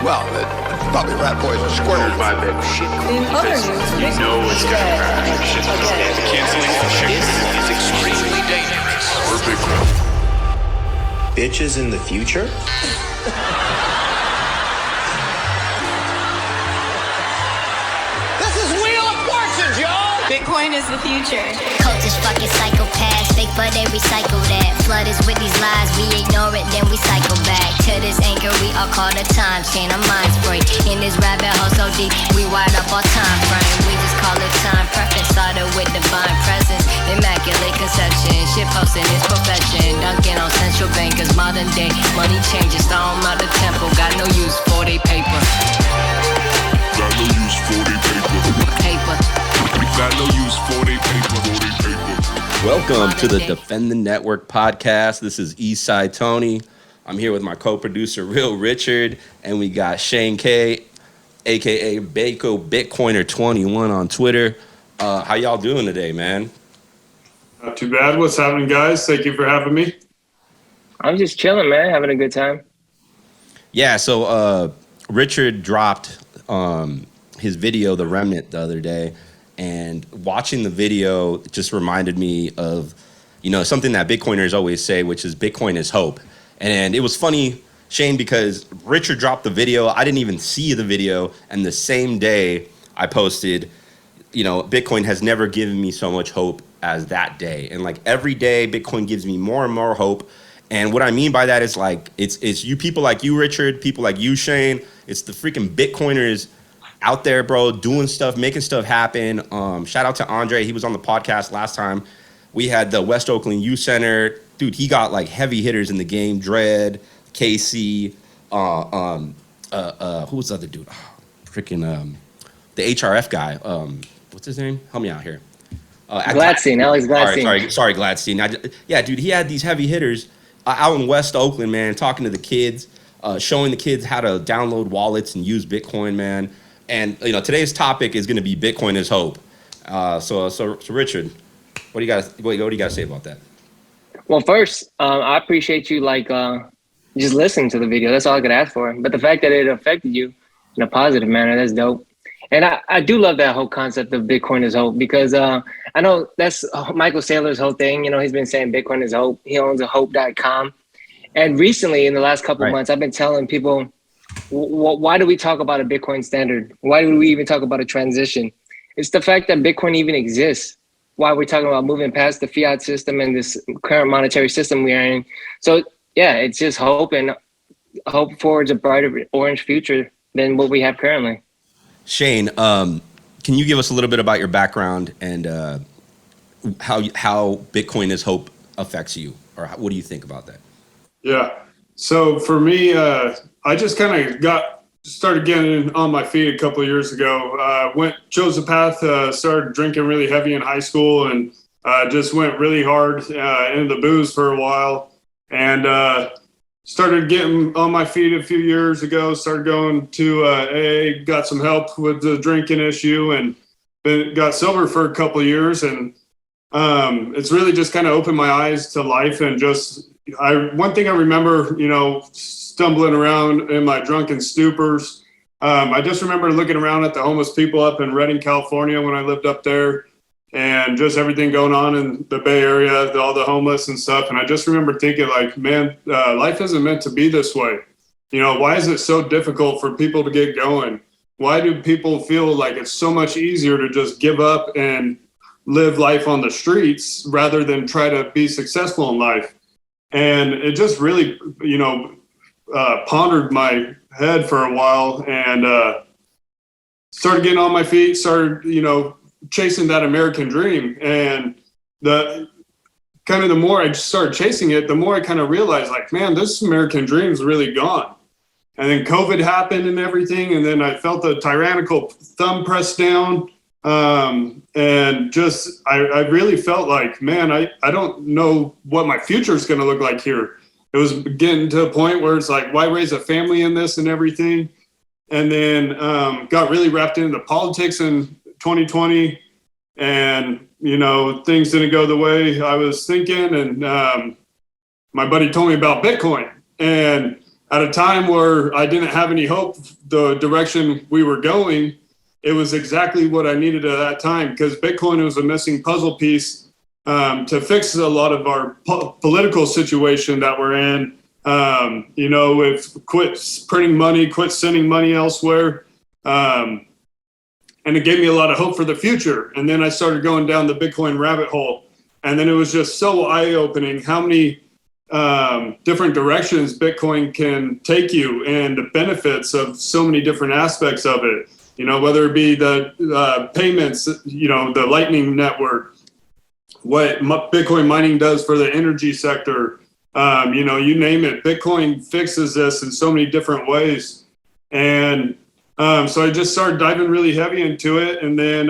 Well, probably rat boys and squares. By the ship because you know it's going to crash. Ship is canceling the ship. This is extremely dangerous. We're big. Bitches in the future? This is Wheel of Fortune, y'all! Bitcoin is the future. Cultish fucking psychopaths, fake but they recycle that. Flood us with these lies, we ignore it, then we cycle back. To this anchor, we are called a time chain, our minds break. In this rabbit hole so deep, we wide up our time frame. We just call it time preference, started with divine presence. Immaculate conception, shit posting is perfection. Dunking on central bankers, modern day money changes. Storm out the temple, got no use for they paper. Got no use for they paper. Paper. Got no use for they paper. Welcome to the Defend the Network podcast. This is Eastside Tony. I'm here with my co-producer, Real Richard, and we got Shane.K, aka Bako Bitcoiner 21 on Twitter. How y'all doing today, man? Not too bad. What's happening, guys? Thank you for having me. I'm just chilling, man. Having a good time. Yeah, so Richard dropped his video, The Remnant, the other day, and watching the video just reminded me of, something that Bitcoiners always say, which is Bitcoin is hope. And it was funny, Shane, because Richard dropped the video. I didn't even see the video. And the same day I posted, Bitcoin has never given me so much hope as that day. And like every day, Bitcoin gives me more and more hope. And what I mean by that is like, it's you people like you, Richard, people like you, Shane. It's the freaking Bitcoiners out there, bro, doing stuff, making stuff happen. Shout out to Andre. He was on the podcast last time. We had the West Oakland Youth Center. Dude, he got like heavy hitters in the game. Dread, KC, who was the other dude? The HRF guy. What's his name? Help me out here. Gladstein, Alex Gladstein. Sorry, Gladstein. Yeah, dude, he had these heavy hitters out in West Oakland, man, talking to the kids, showing the kids how to download wallets and use Bitcoin, man. And today's topic is going to be Bitcoin is hope. So Richard, what do you got to say about that? Well, first, I appreciate you just listening to the video. That's all I could ask for. But the fact that it affected you in a positive manner, that's dope. And I do love that whole concept of Bitcoin is hope because I know that's Michael Saylor's whole thing. He's been saying Bitcoin is hope. He owns a hope.com. And recently, in the last couple of months, I've been telling people, why do we talk about a Bitcoin standard? Why do we even talk about a transition? It's the fact that Bitcoin even exists. Why we're talking about moving past the fiat system and this current monetary system we are in. So yeah, it's just hope, and hope forwards a brighter orange future than what we have currently. Shane, can you give us a little bit about your background and how Bitcoin is hope affects you, or what do you think about that? Yeah. So for me, I just kind of started getting on my feet a couple of years ago. Chose a path, started drinking really heavy in high school, and just went really hard into the booze for a while, and started getting on my feet a few years ago. Started going to AA, got some help with the drinking issue, and then got sober for a couple of years, and it's really just kind of opened my eyes to life. And just one thing I remember, stumbling around in my drunken stupors. I just remember looking around at the homeless people up in Redding, California when I lived up there, and just everything going on in the Bay Area, all the homeless and stuff. And I just remember thinking like, man, life isn't meant to be this way. Why is it so difficult for people to get going? Why do people feel like it's so much easier to just give up and live life on the streets rather than try to be successful in life? And it just really, pondered my head for a while, and started getting on my feet, started, chasing that American dream. And the more I started chasing it, the more I kind of realized like, man, this American dream is really gone. And then COVID happened and everything. And then I felt the tyrannical thumb pressed down. And just, I really felt like, man, I don't know what my future is going to look like here. It was getting to a point where it's like, why raise a family in this and everything? And then got really wrapped into politics in 2020. And, things didn't go the way I was thinking. And my buddy told me about Bitcoin. And at a time where I didn't have any hope, the direction we were going, it was exactly what I needed at that time, because Bitcoin was a missing puzzle piece to fix a lot of our political situation that we're in. With quit printing money, quit sending money elsewhere. And it gave me a lot of hope for the future. And then I started going down the Bitcoin rabbit hole. And then it was just so eye-opening how many different directions Bitcoin can take you, and the benefits of so many different aspects of it. Whether it be the payments, the Lightning Network, what Bitcoin mining does for the energy sector, you name it. Bitcoin fixes this in so many different ways. And so I just started diving really heavy into it, and then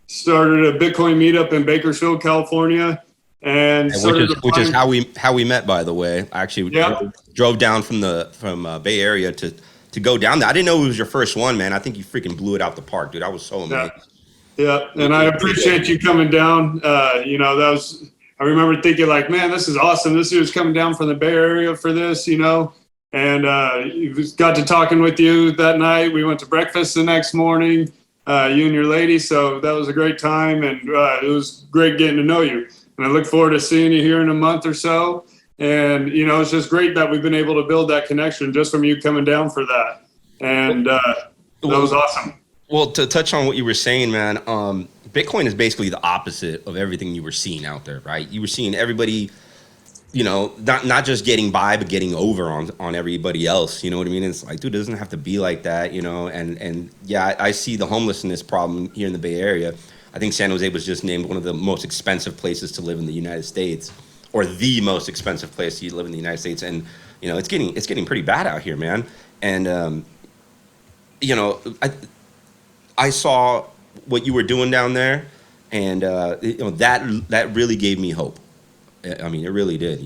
started a Bitcoin meetup in Bakersfield, California. And which is how we met, by the way. I actually drove down from Bay Area to go down there. I didn't know it was your first one, man. I think you freaking blew it out the park, dude. I was so amazed. Yeah, and I appreciate you coming down. I remember thinking like, man, this is awesome. This dude's coming down from the Bay Area for this, and got to talking with you that night. We went to breakfast the next morning, you and your lady. So that was a great time, and it was great getting to know you. And I look forward to seeing you here in a month or so. And, it's just great that we've been able to build that connection just from you coming down for that. And that was awesome. Well, to touch on what you were saying, man, Bitcoin is basically the opposite of everything you were seeing out there, right? You were seeing everybody, not just getting by, but getting over on everybody else. You know what I mean? It's like, dude, it doesn't have to be like that, And yeah, I see the homelessness problem here in the Bay Area. I think San Jose was just named one of the most expensive places to live in the United States, or the most expensive place to live in the United States. And, it's getting pretty bad out here, man. And, I saw what you were doing down there, and that really gave me hope. I mean, it really did,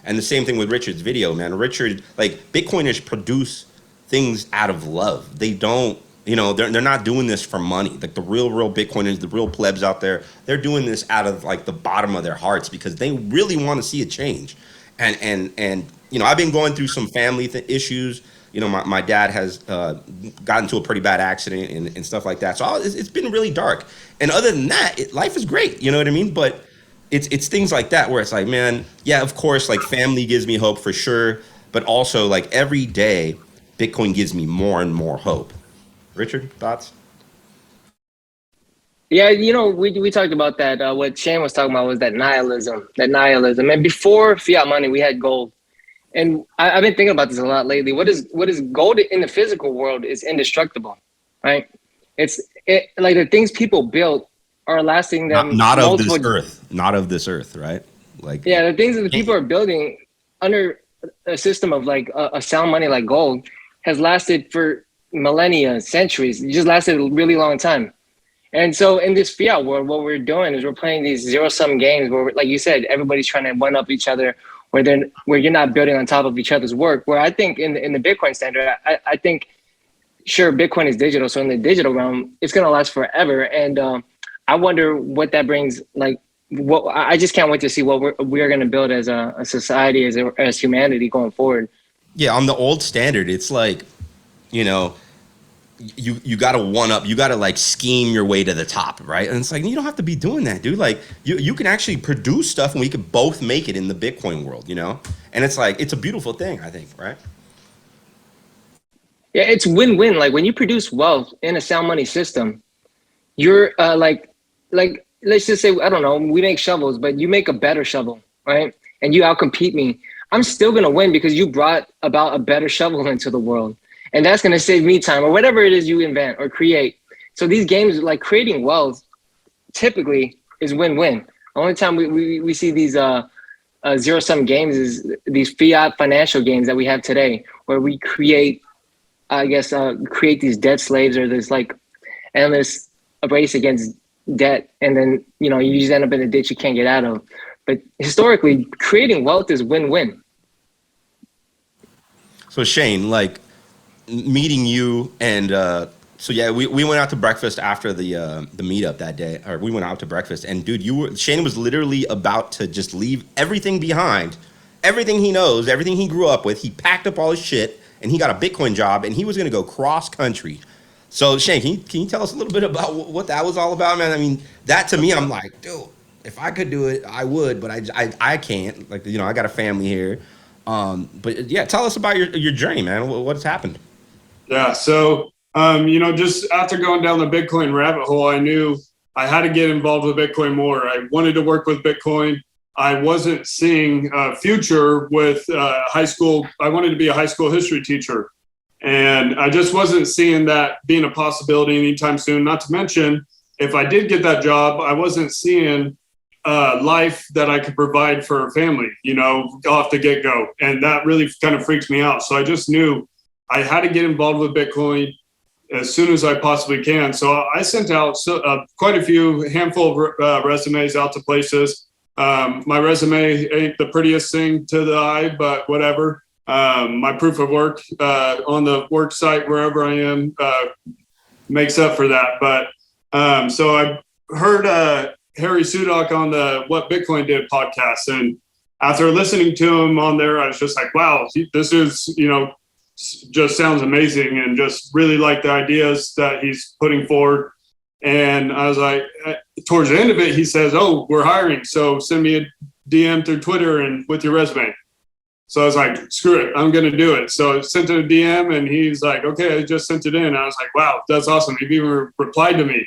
And the same thing with Richard's video, man. Richard, Bitcoiners produce things out of love. They don't, they're not doing this for money. Like the real Bitcoiners, the real plebs out there, they're doing this out of the bottom of their hearts because they really want to see a change. And I've been going through some family issues. My dad has gotten into a pretty bad accident and stuff like that. So it's been really dark. And other than that, life is great. You know what I mean? But it's things like that where it's like, man, yeah, of course, family gives me hope for sure. But also, every day, Bitcoin gives me more and more hope. Richard, thoughts? Yeah, we talked about that. What Shane was talking about was that nihilism. And before fiat money, we had gold. And I've been thinking about this a lot lately. What is gold in the physical world is indestructible, right? It's the things people built are lasting them not of this earth, right? The things that the people are building under a system of a sound money like gold has lasted for millennia, centuries. It just lasted a really long time. And so in this fiat world, what we're doing is we're playing these zero-sum games where, like you said, everybody's trying to one-up each other, where you're not building on top of each other's work. Where I think in the Bitcoin standard, I think, sure, Bitcoin is digital. So in the digital realm, it's going to last forever. And I wonder what that brings. I just can't wait to see what we're going to build as a society, as humanity going forward. Yeah, on the old standard, it's you got to one up, you got to scheme your way to the top, right? And it's you don't have to be doing that, dude. You can actually produce stuff and we could both make it in the Bitcoin world, And it's it's a beautiful thing, I think, right? Yeah, it's win-win. When you produce wealth in a sound money system, you're let's just say, I don't know, we make shovels, but you make a better shovel, right? And you outcompete me. I'm still going to win because you brought about a better shovel into the world. And that's going to save me time or whatever it is you invent or create. So these games, creating wealth, typically is win-win. The only time we see these zero-sum games is these fiat financial games that we have today, where we create these debt slaves or this endless race against debt. And then, you just end up in a ditch you can't get out of. But historically, creating wealth is win-win. So Shane, meeting you and we went out to breakfast after the meetup that day, or we went out to breakfast, and dude, Shane was literally about to just leave everything behind everything he knows, everything he grew up with. He packed up all his shit and he got a Bitcoin job and he was going to go cross country. So Shane, can you tell us a little bit about what that was all about, man? I mean, that to me, I'm like, dude, if I could do it, I would, but I can't. Like, you know, I got a family here. But yeah, tell us about your journey, man. What's happened? Yeah. So, you know, just after going down the Bitcoin rabbit hole, I knew I had to get involved with Bitcoin more. I wanted to work with Bitcoin. I wasn't seeing a future with high school. I wanted to be a high school history teacher. And I just wasn't seeing that being a possibility anytime soon. Not to mention, if I did get that job, I wasn't seeing life that I could provide for a family, you know, off the get-go. And that really kind of freaked me out. So I just knew I had to get involved with Bitcoin as soon as I possibly can. So I sent out quite a handful of resumes out to places. My resume ain't the prettiest thing to the eye, but whatever. My proof of work on the work site, wherever I am, makes up for that. But so I heard Harry Sudock on the What Bitcoin Did podcast. And after listening to him on there, I was just like, wow, this is, you know, just sounds amazing, and just really like the ideas that he's putting forward. And I was like, towards the end of it, he says, oh, we're hiring. So send me a DM through Twitter and with your resume. So I was like, screw it, I'm going to do it. So I sent it a DM and he's like, okay, I just sent it in. I was like, wow, that's awesome. He even replied to me.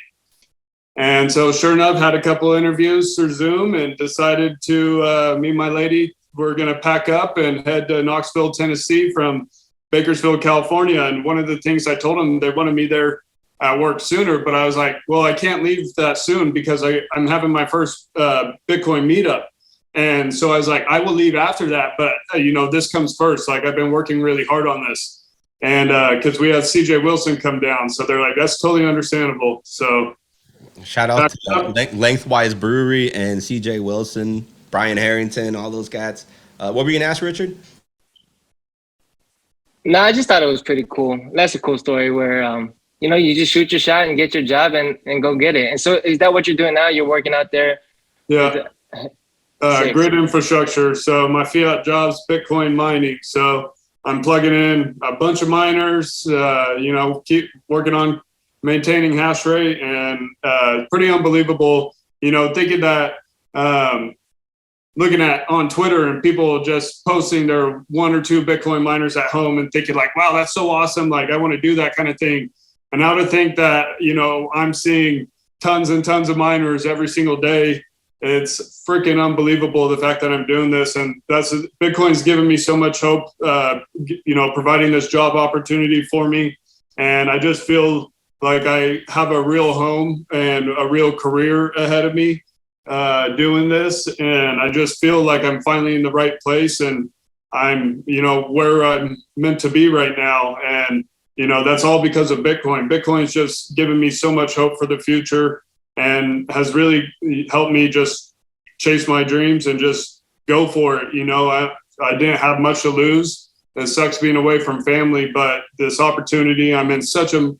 And so sure enough, had a couple of interviews through Zoom and decided to me and my lady, we're going to pack up and head to Knoxville, Tennessee from Bakersfield, California. And one of the things I told them, they wanted me there at work sooner, but I was like, well, I can't leave that soon because I'm having my first Bitcoin meetup. And so I was like, I will leave after that, but you know, this comes first. Like, I've been working really hard on this. And because we had CJ Wilson come down. So they're like, that's totally understandable. So shout out to Lengthwise Brewery and CJ Wilson, Brian Harrington, all those cats. What were you gonna ask, Richard? No, I just thought it was pretty cool. That's a cool story where, you know, you just shoot your shot and get your job and go get it. And so is that what you're doing now? You're working out there? Yeah. Grid infrastructure. So my fiat job's Bitcoin mining. So I'm plugging in a bunch of miners, you know, keep working on maintaining hash rate, and pretty unbelievable, you know, thinking that, looking at on Twitter and people just posting their 1 or 2 Bitcoin miners at home and thinking like, wow, that's so awesome. Like, I want to do that kind of thing. And now to think that, you know, I'm seeing tons and tons of miners every single day. It's freaking unbelievable, the fact that I'm doing this. And Bitcoin's given me so much hope, you know, providing this job opportunity for me. And I just feel like I have a real home and a real career ahead of me doing this. And I just feel like I'm finally in the right place, and I'm, you know, where I'm meant to be right now. And, you know, that's all because of Bitcoin. Bitcoin's just given me so much hope for the future and has really helped me just chase my dreams and just go for it. You know, I didn't have much to lose. It sucks being away from family, but this opportunity, I'm in such a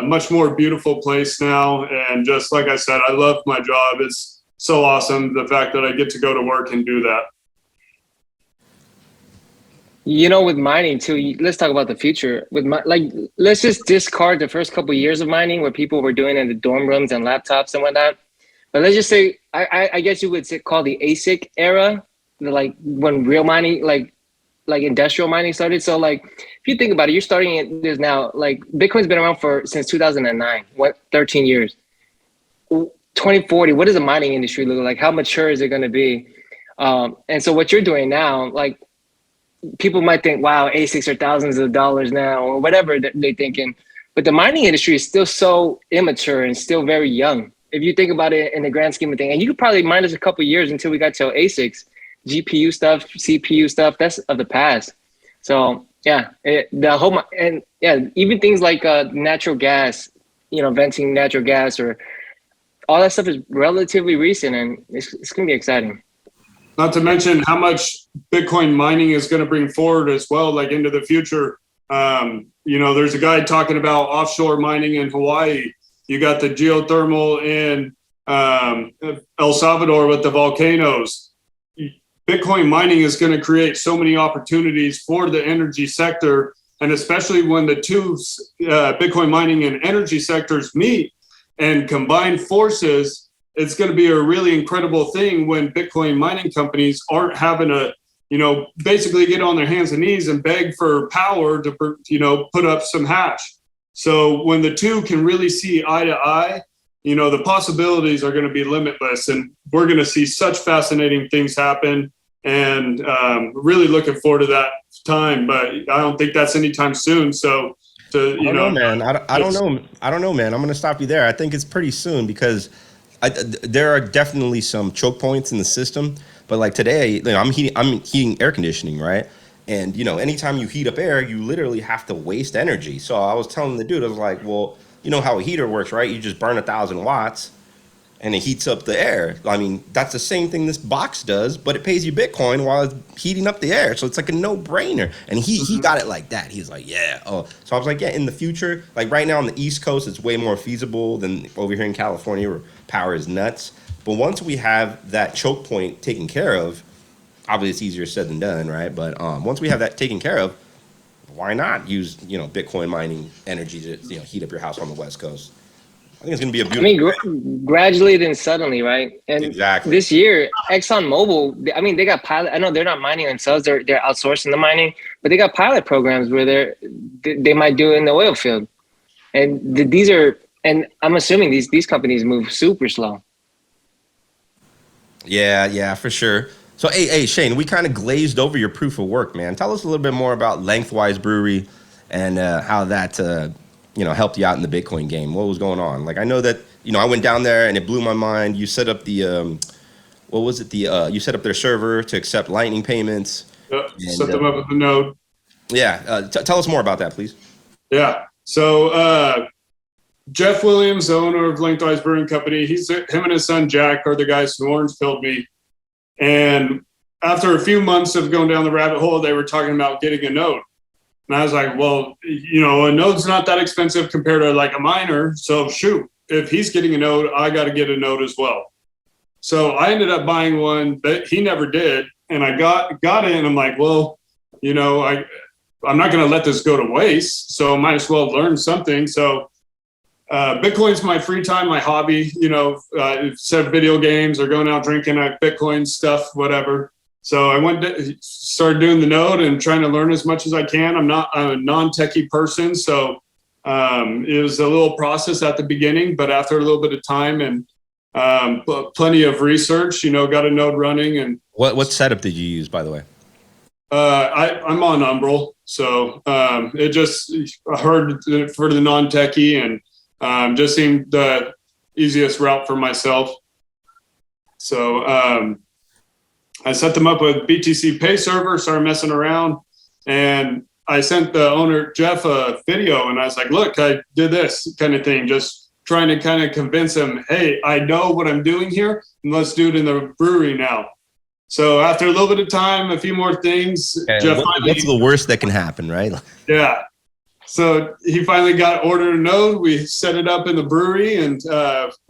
much more beautiful place now. And just like I said, I love my job. It's so awesome, the fact that I get to go to work and do that. You know, with mining too, let's talk about the future. Let's just discard the first couple of years of mining where people were doing it in the dorm rooms and laptops and whatnot. But let's just say, I guess you would call the ASIC era, like when real mining, like industrial mining started. So like, if you think about it, you're starting this now. Like, Bitcoin's been around since 2009, 13 years. 2040, what does the mining industry look like? How mature is it going to be? And so what you're doing now, like, people might think, wow, ASICs are thousands of dollars now, or whatever they're thinking. But the mining industry is still so immature and still very young. If you think about it in the grand scheme of things, and you could probably mine us a couple of years until we got to ASICs, GPU stuff, CPU stuff, that's of the past. So yeah, even things like natural gas, you know, venting natural gas, or all that stuff is relatively recent, and it's going to be exciting. Not to mention how much Bitcoin mining is going to bring forward as well, like into the future. You know, there's a guy talking about offshore mining in Hawaii. You got the geothermal in El Salvador with the volcanoes. Bitcoin mining is going to create so many opportunities for the energy sector. And especially when the two Bitcoin mining and energy sectors meet and combine forces, it's going to be a really incredible thing when Bitcoin mining companies aren't having to, basically get on their hands and knees and beg for power to, put up some hash. So when the two can really see eye to eye, the possibilities are going to be limitless, and we're going to see such fascinating things happen. And really looking forward to that time, but I don't think that's anytime soon. So, I don't know, man. I don't know, man. I'm going to stop you there. I think it's pretty soon because there are definitely some choke points in the system. But like today, I'm heating air conditioning, right? And anytime you heat up air, you literally have to waste energy. So I was telling the dude, I was like, well, you know how a heater works, right? You just burn 1,000 watts. And it heats up the air. I mean, that's the same thing this box does, but it pays you Bitcoin while it's heating up the air. So it's like a no-brainer. And he got it like that. He's like, yeah. Oh, so I was like, yeah. In the future, like right now on the East Coast, it's way more feasible than over here in California where power is nuts. But once we have that choke point taken care of, obviously it's easier said than done, right? But once we have that taken care of, why not use Bitcoin mining energy to heat up your house on the West Coast? I think it's going to be a beautiful. Gradually then suddenly, right? And exactly. This year, ExxonMobil, they got pilot. I know they're not mining themselves; they're outsourcing the mining, but they got pilot programs where they might do it in the oil field. And and I'm assuming these companies move super slow. Yeah, for sure. So, hey, Shane, we kind of glazed over your proof of work, man. Tell us a little bit more about Lengthwise Brewery and how that helped you out in the Bitcoin game. What was going on? Like, I know that, I went down there and it blew my mind. You set up the, you set up their server to accept Lightning payments. Yep, set them up with the node. Yeah. Tell us more about that, please. Yeah. So, Jeff Williams, the owner of Lengthwise Brewing Company, him and his son, Jack, are the guys who orange-pilled me. And after a few months of going down the rabbit hole, they were talking about getting a node. And I was like, well, a node's not that expensive compared to like a miner. So shoot, if he's getting a node, I got to get a node as well. So I ended up buying one, but he never did. And I got it, and I'm like, well, I'm not going to let this go to waste. So I might as well learn something. So Bitcoin's my free time, my hobby, instead of video games or going out drinking, Bitcoin stuff, whatever. So I started doing the node and trying to learn as much as I can. I'm a non-techie person, so it was a little process at the beginning, but after a little bit of time and plenty of research, got a node running. And what setup did you use, by the way? I'm on Umbrel, so it just heard for the non-techie and just seemed the easiest route for myself. So I set them up with BTC Pay server, started messing around, and I sent the owner, Jeff, a video, and I was like, look, I did this kind of thing, just trying to kind of convince him, hey, I know what I'm doing here, and let's do it in the brewery now. So after a little bit of time, a few more things, Jeff what's the worst that can happen, right? Yeah. So he finally got ordered a node. We set it up in the brewery, and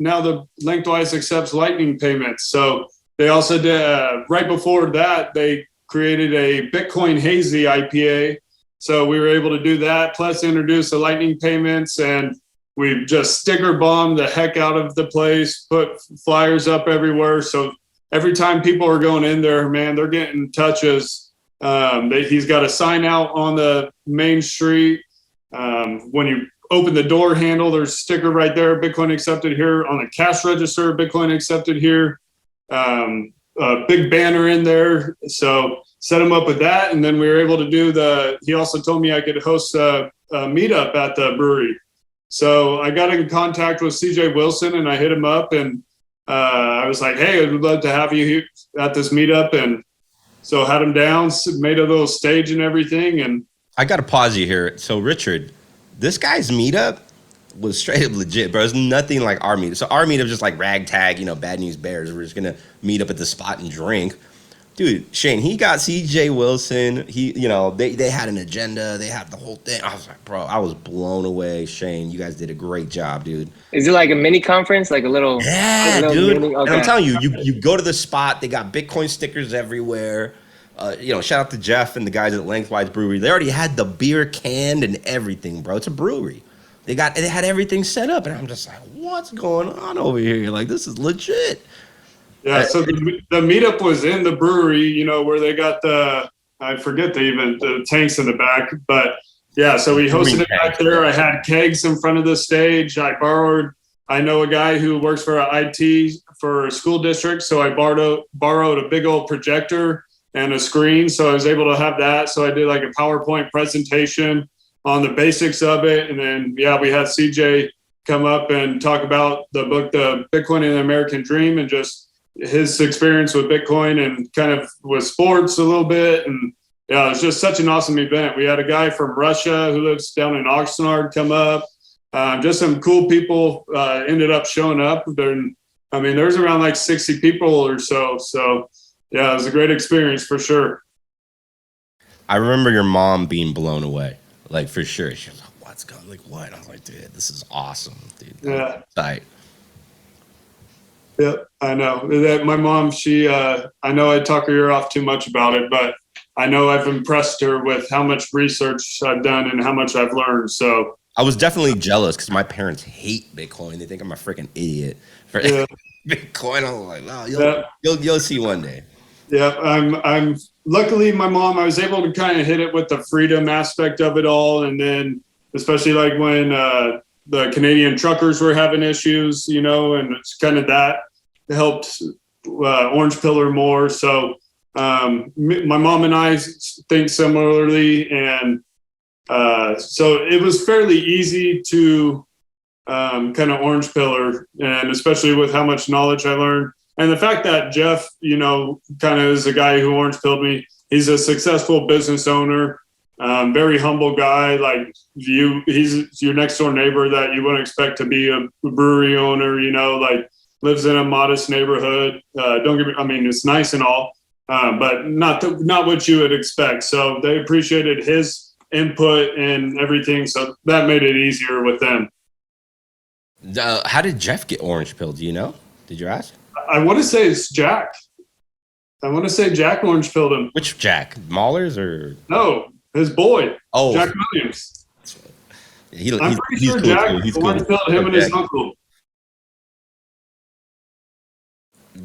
now the Lengthwise accepts Lightning payments. So they also did, right before that, they created a Bitcoin Hazy IPA. So we were able to do that, plus introduce the Lightning payments, and we just sticker bombed the heck out of the place, put flyers up everywhere. So every time people are going in there, man, they're getting touches. He's got a sign out on the main street. When you open the door handle, there's a sticker right there, Bitcoin accepted here. On the cash register, Bitcoin accepted here. A big banner in there. So set him up with that. And then we were able to do he also told me I could host a meetup at the brewery. So I got in contact with CJ Wilson and I hit him up, and I was like, hey, I'd love to have you here at this meetup. And so had him down, made a little stage and everything. And I got to pause you here. So Richard, this guy's meetup was straight up legit, bro. It's nothing like our meetup. So our meetup is just like ragtag, Bad News Bears. We're just going to meet up at the spot and drink. Dude, Shane, he got CJ Wilson. They had an agenda. They had the whole thing. I was like, bro, I was blown away. Shane, you guys did a great job, dude. Is it like a mini conference, like a little? Yeah, like a dude. mini? Okay. And I'm telling you, you go to the spot. They got Bitcoin stickers everywhere. Shout out to Jeff and the guys at Lengthwise Brewery. They already had the beer canned and everything, bro. It's a brewery. They had everything set up, and I'm just like, what's going on over here? Like, this is legit. Yeah, so the meetup was in the brewery, where they got I forget the tanks in the back, but yeah, so we hosted it back there. I had kegs in front of the stage. I know a guy who works for IT for a school district, so I borrowed a big old projector and a screen, so I was able to have that. So I did like a PowerPoint presentation on the basics of it, and then we had CJ come up and talk about the book, The Bitcoin and the American Dream, and just his experience with Bitcoin and kind of with sports a little bit. And yeah, it was just such an awesome event. We had a guy from Russia who lives down in Oxnard come up. Just some cool people ended up showing up. There's around like 60 people or so. So yeah, it was a great experience for sure. I remember your mom being blown away, like for sure. She was like, what's going, like what? I was like, dude, this is awesome, dude. Yeah. Tight. Yep, I know that my mom, I know I talk her ear off too much about it, but I know I've impressed her with how much research I've done and how much I've learned. So I was definitely jealous because my parents hate Bitcoin. They think I'm a freaking idiot for Bitcoin. I was like, no, you'll see one day. Yeah, I'm luckily my mom, I was able to kind of hit it with the freedom aspect of it all. And then especially like when the Canadian truckers were having issues, and it's kind of that helped Orange Pillar more. So my mom and I think similarly. And so it was fairly easy to kind of Orange Pillar, and especially with how much knowledge I learned. And the fact that Jeff, kind of is a guy who orange pilled me. He's a successful business owner, very humble guy. Like he's your next door neighbor that you wouldn't expect to be a brewery owner. Like lives in a modest neighborhood. Don't get me. It's nice and all, but not what you would expect. So they appreciated his input and everything. So that made it easier with them. How did Jeff get orange pilled? Do you know? Did you ask? I want to say it's Jack. I want to say Jack orange pilled him. Which Jack? Maulers or? No, his boy. Oh, Jack Williams. I'm pretty sure Jack orange pilled him and his uncle.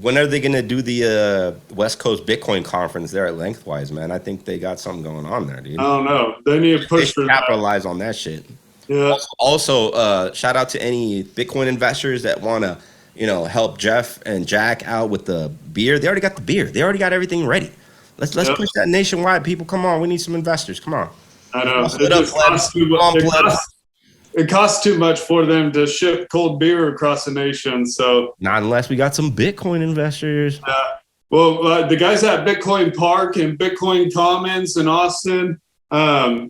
When are they going to do the West Coast Bitcoin conference there at Lengthwise, man? I think they got something going on there, dude. I don't know. They need to push for capitalize on that shit. Yeah. Also, shout out to any Bitcoin investors that want to, help Jeff and Jack out with the beer. They already got the beer. They already got everything ready. Let's push that nationwide. People, come on. We need some investors. Come on. I know. It costs too much for them to ship cold beer across the nation. So not unless we got some Bitcoin investors. Well, the guys at Bitcoin Park and Bitcoin Commons in Austin,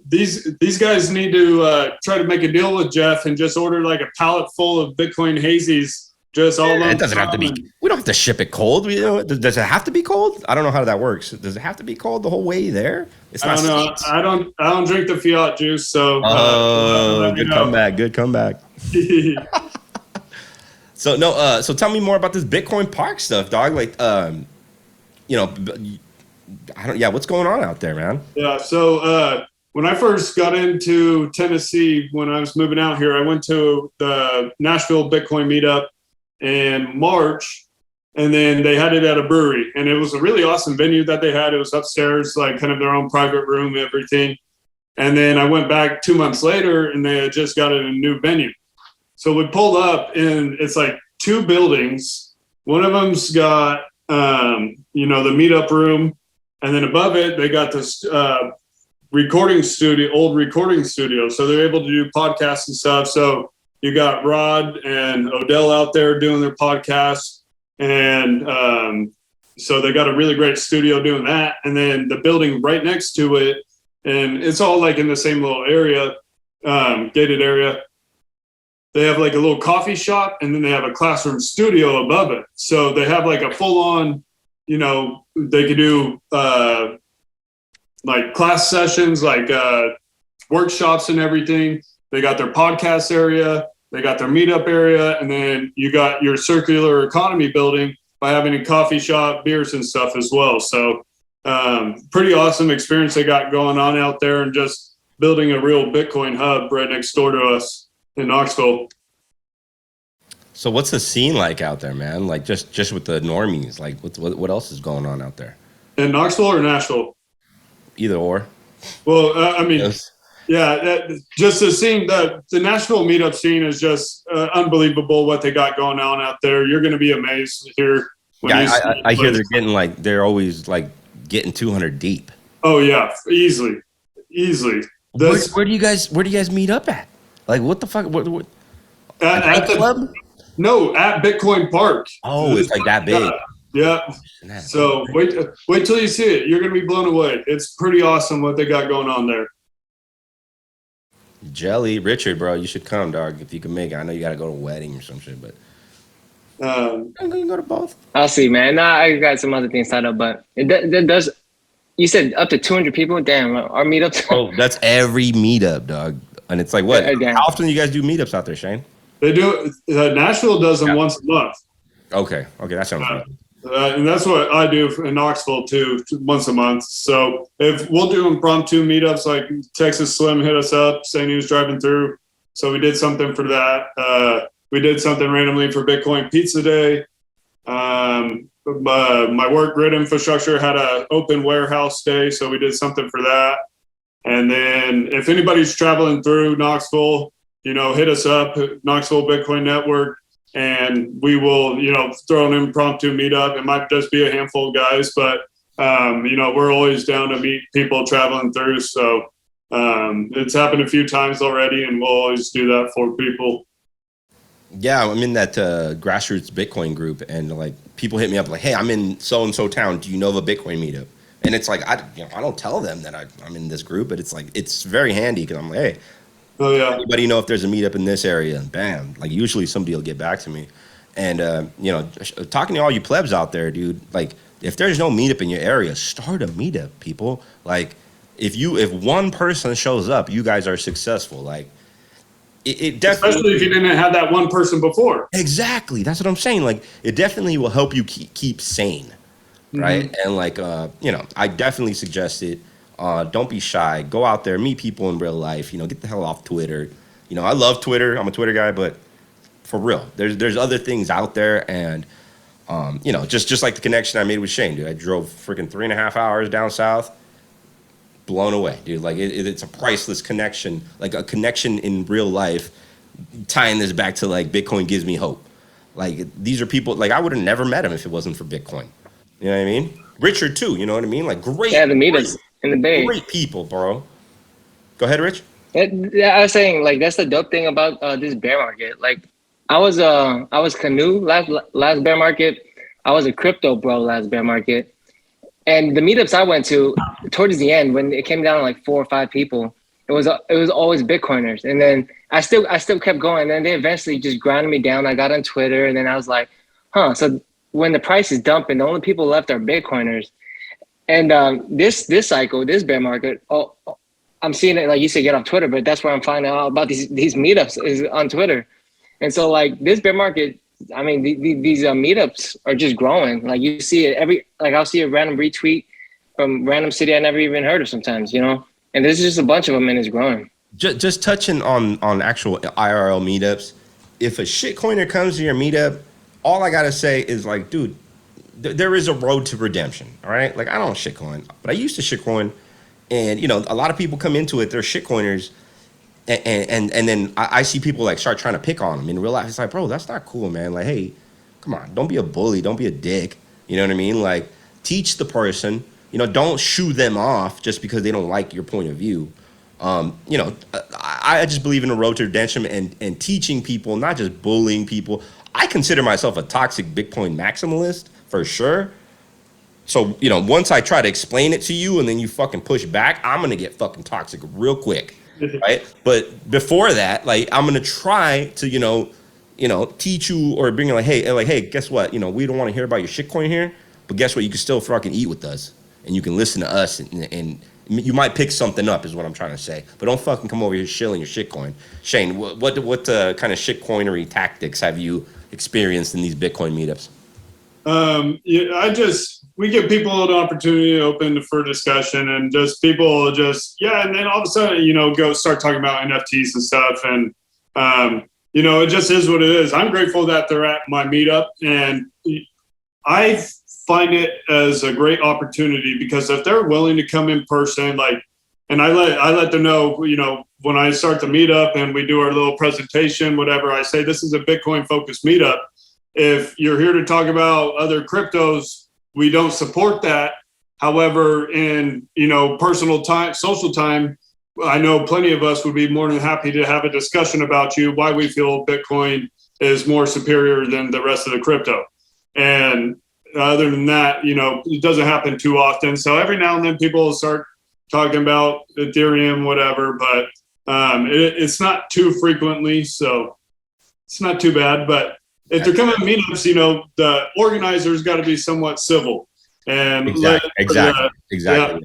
these guys need to try to make a deal with Jeff and just order like a pallet full of Bitcoin hazies. Just all it doesn't have to be. We don't have to ship it cold. Does it have to be cold? I don't know how that works. Does it have to be cold the whole way there? I don't know. I don't drink the Fiat juice. So good comeback. Good comeback. So no. So tell me more about this Bitcoin Park stuff, dog. Like, I don't. Yeah, what's going on out there, man? Yeah. So when I first got into Tennessee, when I was moving out here, I went to the Nashville Bitcoin meetup in March, and then they had it at a brewery, and it was a really awesome venue that they had. It was upstairs, like kind of their own private room, everything. And then I went back 2 months later, and they had just got it in a new venue. So we pulled up, and it's like two buildings. One of them's got the meetup room, and then above it they got this old recording studio, so they're able to do podcasts and stuff. So you got Rod and Odell out there doing their podcasts. And so they got a really great studio doing that. And then the building right next to it, and it's all like in the same little area, gated area. They have like a little coffee shop, and then they have a classroom studio above it. So they have like a full-on you know, they could do like class sessions, like workshops and everything. They got their podcast area, they got their meetup area, and then you got your circular economy building by having a coffee shop, beers and stuff as well. So pretty awesome experience they got going on out there, and just building a real Bitcoin hub right next door to us in Knoxville. So what's the scene like out there, man? Like just with the normies, like what else is going on out there? In Knoxville or Nashville? Either or. Well, I mean, Yes. yeah, just the scene, the Nashville meetup scene is just unbelievable what they got going on out there. You're going to be amazed here. I hear they're always like getting 200 deep. Oh yeah, easily. Where do you guys meet up at? Like what the fuck? What At the club? No, at Bitcoin Park. Oh, it's like that big. Yeah. So wait till you see it. You're gonna be blown away. It's pretty awesome what they got going on there. Jelly, Richard, bro, you should come, dog, if you can make it. I know you got to go to a wedding or some shit, but you can go to both. I'll see, man. Nah, I got some other things tied up, but it does. You said up to 200 people. Damn, our meetups. Oh, that's every meetup, dog. And it's like what? Damn. How often do you guys do meetups out there, Shane? They do. Nashville does them once a month. Okay, that sounds good. And that's what I do in Knoxville too, once a month. So if we'll do impromptu meetups, like Texas Slim hit us up saying he was driving through, so we did something for that. We did something randomly for Bitcoin Pizza Day. My work grid infrastructure had an open warehouse day, so we did something for that. And then if anybody's traveling through Knoxville, you know, hit us up, Knoxville Bitcoin Network. And we will, you know, throw an impromptu meetup. It might just be a handful of guys, but, you know, we're always down to meet people traveling through. So it's happened a few times already, and we'll always do that for people. Yeah, I'm in that grassroots Bitcoin group, and like people hit me up like, "Hey, I'm in so-and-so town. Do you know of a Bitcoin meetup?" And it's like, I don't tell them that I'm in this group, but it's like, it's very handy because I'm like, hey, oh yeah, anybody know if there's a meetup in this area? And bam, like usually somebody will get back to me. And you know, talking to all you plebs out there, dude, like if there's no meetup in your area, start a meetup, people. Like if one person shows up, you guys are successful. Like it definitely, especially if you didn't have that one person before. Exactly, that's what I'm saying. Like it definitely will help you keep sane, right? Mm-hmm. And like you know, I definitely suggest it. Don't be shy. Go out there, meet people in real life. You know, get the hell off Twitter. You know, I love Twitter. I'm a Twitter guy, but for real, there's other things out there, and you know, just like the connection I made with Shane, dude. I drove freaking 3.5 hours down south, blown away, dude. Like it's a priceless connection, like a connection in real life. Tying this back to like Bitcoin gives me hope. Like these are people like I would have never met him if it wasn't for Bitcoin. You know what I mean? Richard too. You know what I mean? Like great. Yeah, the meetups in the Bay. Great people, bro. Go ahead, Rich. Yeah, I was saying like that's the dope thing about this bear market. Like I was canoe last bear market. I was a crypto bro last bear market, and the meetups I went to towards the end when it came down to like 4 or 5 people, it was always Bitcoiners. And then I still kept going. And then they eventually just grounded me down. I got on Twitter, and then I was like, huh. So when the price is dumping, the only people left are Bitcoiners. And this cycle, this bear market, I'm seeing it, like you said, get off Twitter, but that's where I'm finding out about these meetups is on Twitter. And so like this bear market, I mean, these meetups are just growing. Like you see it I'll see a random retweet from random city I never even heard of sometimes, you know? And there's just a bunch of them, and it's growing. Just touching on actual IRL meetups. If a shitcoiner comes to your meetup, all I gotta say is like, dude, there is a road to redemption, all right? Like I don't shitcoin, but I used to shitcoin. And, you know, a lot of people come into it, they're shitcoiners, and then I see people, like, start trying to pick on them in real life. It's like, bro, that's not cool, man. Like, hey, come on, don't be a bully. Don't be a dick. You know what I mean? Like, teach the person. You know, don't shoo them off just because they don't like your point of view. You know, I just believe in a road to redemption and teaching people, not just bullying people. I consider myself a toxic Bitcoin maximalist, for sure. So, you know, once I try to explain it to you and then you fucking push back, I'm going to get fucking toxic real quick, right? But before that, like, I'm going to try to, you know, teach you or bring you like, hey, guess what? You know, we don't want to hear about your shitcoin here. But guess what? You can still fucking eat with us, and you can listen to us, and you might pick something up, is what I'm trying to say. But don't fucking come over here shilling your shitcoin. Shane, what kind of shitcoinery tactics have you experienced in these Bitcoin meetups? Yeah, we give people an opportunity to open for discussion, and just people and then all of a sudden, go start talking about NFTs and stuff. And, it just is what it is. I'm grateful that they're at my meetup, and I find it as a great opportunity because if they're willing to come in person, and I let them know, when I start the meetup and we do our little presentation, whatever, I say, this is a Bitcoin focused meetup. If you're here to talk about other cryptos, we don't support that. However, in personal time, social time, I know plenty of us would be more than happy to have a discussion about why we feel Bitcoin is more superior than the rest of the crypto. And other than that, it doesn't happen too often. So every now and then people start talking about Ethereum, whatever, but it's not too frequently, so it's not too bad. But if they're coming to meetups, the organizers got to be somewhat civil and exactly.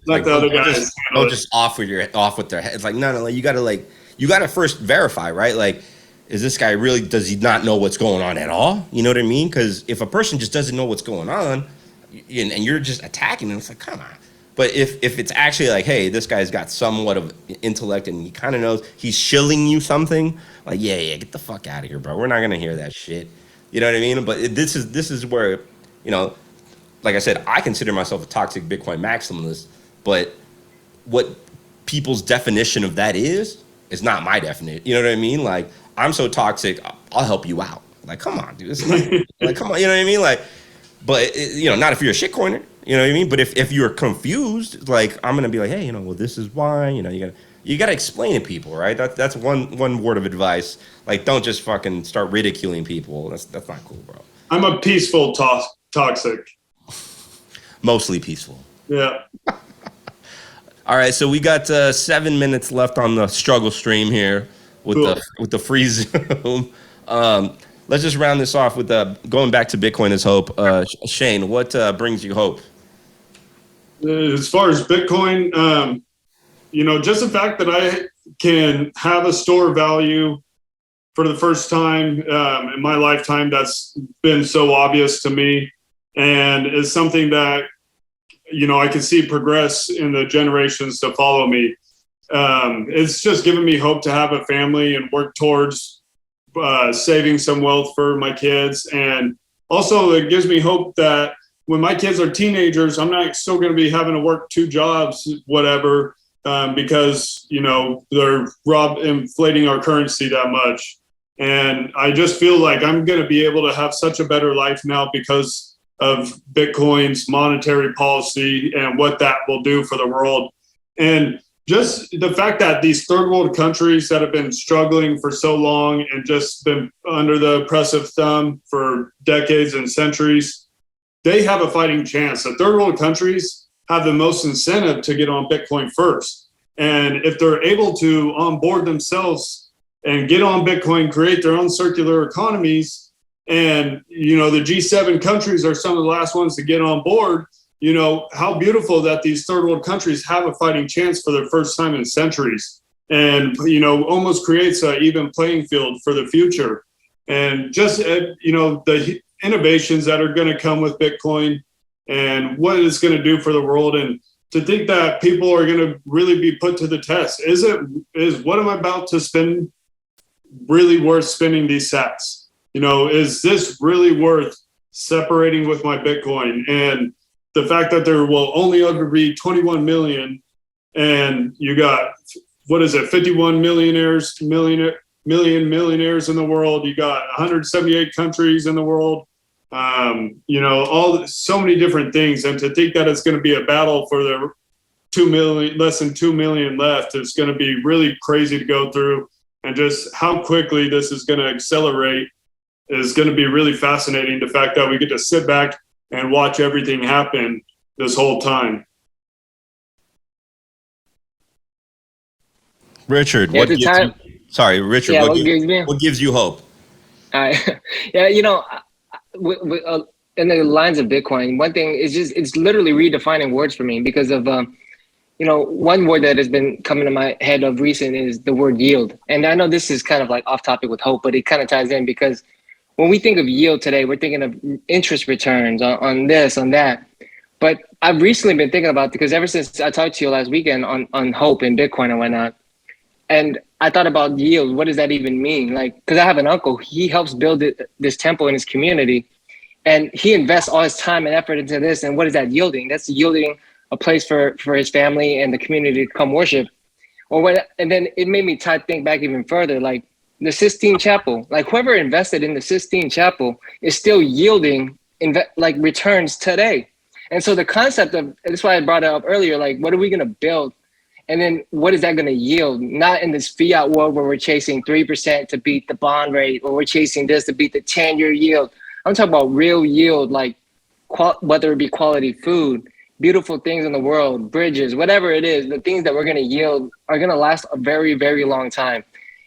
Like the other guys. Don't just off with their head. It's like no, you gotta first verify, right? Like, is this guy really? Does he not know what's going on at all? You know what I mean? Because if a person just doesn't know what's going on, and you're just attacking them, it's like, come on. But if it's actually like, hey, this guy's got somewhat of intellect and he kind of knows, he's shilling you something, like, yeah, get the fuck out of here, bro. We're not gonna hear that shit. You know what I mean? But this is where, like I said, I consider myself a toxic Bitcoin maximalist, but what people's definition of that is not my definition. You know what I mean? Like, I'm so toxic, I'll help you out. Like, come on, dude. It's not, like, come on, you know what I mean? Like, but, not if you're a shitcoiner, you know what I mean? But if you're confused, like, I'm going to be like, hey, well, this is why, you got to explain to people, right? That's one word of advice. Like, don't just fucking start ridiculing people. That's not cool, bro. I'm a peaceful toxic. Mostly peaceful. Yeah. All right, so we got 7 minutes left on the struggle stream here with the free Zoom. Let's just round this off with going back to Bitcoin as hope. Shane, what brings you hope? As far as Bitcoin, just the fact that I can have a store value for the first time in my lifetime, that's been so obvious to me, and is something that, I can see progress in the generations to follow me. It's just given me hope to have a family and work towards saving some wealth for my kids. And also it gives me hope that when my kids are teenagers, I'm not still going to be having to work 2 jobs, whatever, because, they're inflating our currency that much. And I just feel like I'm going to be able to have such a better life now because of Bitcoin's monetary policy and what that will do for the world. And just the fact that these third world countries that have been struggling for so long and just been under the oppressive thumb for decades and centuries, they have a fighting chance. The third world countries have the most incentive to get on Bitcoin first. And if they're able to onboard themselves and get on Bitcoin, create their own circular economies, and, the G7 countries are some of the last ones to get on board, how beautiful that these third world countries have a fighting chance for the first time in centuries, and, almost creates an even playing field for the future. And just, the innovations that are going to come with Bitcoin and what it's going to do for the world. And to think that people are going to really be put to the test. Is what I'm about to spend really worth spending these sats? Is this really worth separating with my Bitcoin? And the fact that there will only ever be 21 million, and you got, 51 millionaires in the world. You got 178 countries in the world. So many different things. And to think that it's going to be a battle for the 2 million, less than 2 million left, is going to be really crazy to go through. And just how quickly this is going to accelerate is going to be really fascinating. The fact that we get to sit back and watch everything happen this whole time. Richard, Yeah, what gives you, sorry, Richard, Yeah, what gives you hope? Yeah, in the lines of Bitcoin, one thing is just it's literally redefining words for me because of one word that has been coming to my head of recent is the word yield. And I know this is kind of like off topic with hope, but it kind of ties in because when we think of yield today, we're thinking of interest returns on this, on that. But I've recently been thinking about, because ever since I talked to you last weekend on hope and Bitcoin and whatnot, and I thought about yield. What does that even mean? Like, because I have an uncle, he helps build this temple in his community, and he invests all his time and effort into this. And what is that yielding? That's yielding a place for his family and the community to come worship. And then it made me think back even further, like the Sistine Chapel, like whoever invested in the Sistine Chapel is still yielding returns today. And so the concept of, that's why I brought it up earlier, like what are we going to build? And then what is that going to yield? Not in this fiat world where we're chasing 3% to beat the bond rate, or we're chasing this to beat the 10-year yield. I'm talking about real yield, like whether it be quality food, beautiful things in the world, bridges, whatever it is, the things that we're going to yield are going to last a very, very long time.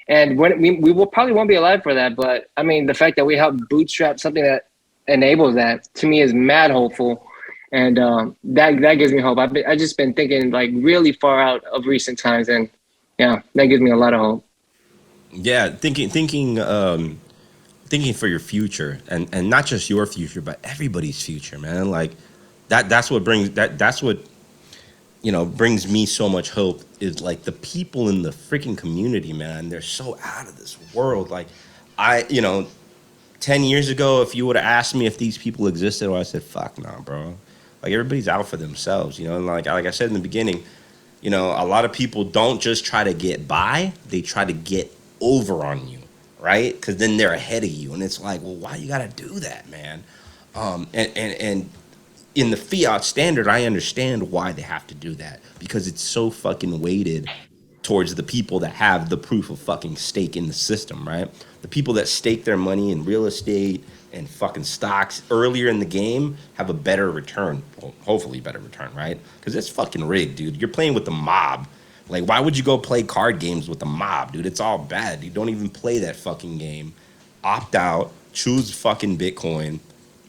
And when we will probably won't be alive for that. But I mean, the fact that we help bootstrap something that enables that, to me, is mad hopeful. And that gives me hope. I just been thinking like really far out of recent times, and yeah, that gives me a lot of hope. Yeah, thinking for your future, and not just your future, but everybody's future, man. Like that's what brings me so much hope, is like the people in the freaking community, man. They're so out of this world. Like 10 years ago, if you would have asked me if these people existed, I said, fuck no, bro. Like everybody's out for themselves, and like I said in the beginning, a lot of people don't just try to get by, they try to get over on you, right? Because then they're ahead of you, and it's like, well, why you gotta do that, man? And in the fiat standard, I understand why they have to do that, because it's so fucking weighted towards the people that have the proof of fucking stake in the system, right? The people that stake their money in real estate and fucking stocks earlier in the game have a better return, well, hopefully better return, right? Because it's fucking rigged, dude. You're playing with the mob. Like, why would you go play card games with the mob, dude? It's all bad. You don't even play that fucking game. Opt out. Choose fucking Bitcoin.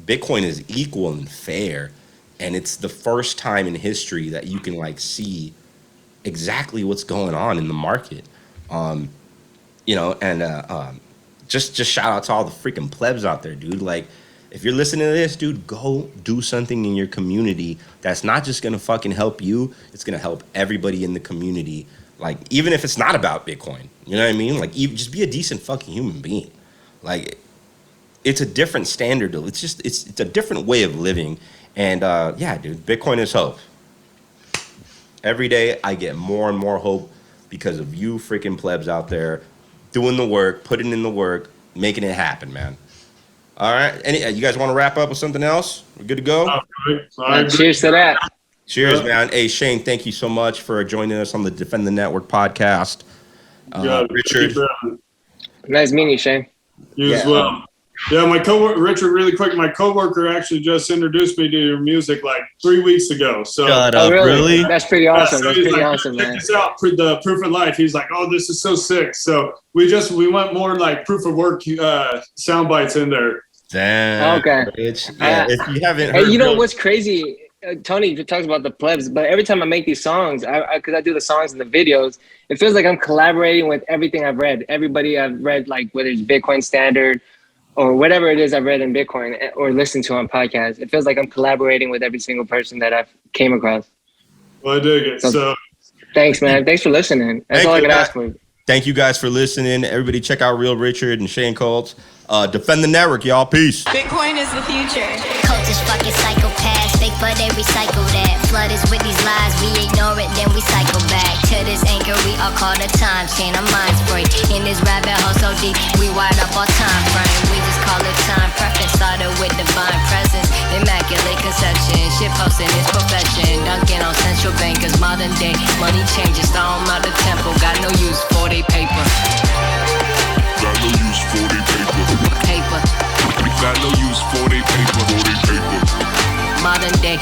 Bitcoin is equal and fair, and it's the first time in history that you can like see exactly what's going on in the market. Just shout out to all the freaking plebs out there, dude. Like, if you're listening to this, dude, go do something in your community that's not just gonna fucking help you, it's gonna help everybody in the community. Like, even if it's not about Bitcoin, you know what I mean? Like, just be a decent fucking human being. Like, it's a different standard. It's a different way of living. And yeah, dude, Bitcoin is hope. Every day I get more and more hope because of you freaking plebs out there doing the work, putting in the work, making it happen, man. All right. You guys want to wrap up with something else? We're good to go? Cheers to that. Cheers, man. Hey, Shane, thank you so much for joining us on the Defend the Network podcast. Richard. Nice meeting you, Shane. You as well. Yeah, my coworker, Richard, really quick, my coworker actually just introduced me to your music like 3 weeks ago. So, shut up, really? That's pretty awesome. So That's pretty like, awesome, check man. this out, the Proof of Life. He's like, oh, this is so sick. So we went more like proof of work sound bites in there. Damn. Okay. Yeah, if you haven't heard. Hey, you know what's crazy? Tony talks about the plebs, but every time I make these songs, because I do the songs and the videos, it feels like I'm collaborating with everything I've read. Everybody I've read, like whether it's Bitcoin Standard or whatever it is I've read in Bitcoin or listened to on podcasts. It feels like I'm collaborating with every single person that I've came across. Well, I dig it. So thanks, man. Thanks for listeing. That's all I can ask for. Thank you guys for listening. Everybody check out Real Richard and Shane Colts. Defend the network, y'all. Peace. Bitcoin is the future. Cultures fucking psychopaths, fake but they recycle that. Flood us with these lies, we ignore it, then we cycle back. To this anchor, we are called a time chain, our minds break. In this rabbit hole so deep, we wired up our time frame. We just call it time preference, started with divine presence. Immaculate conception, shit posting is profession. Dunking on central bankers, modern day money changes. Throw 'em out the temple, got no use for they paper. Got no use for they paper. Paper. Got no use for they paper. Modern day.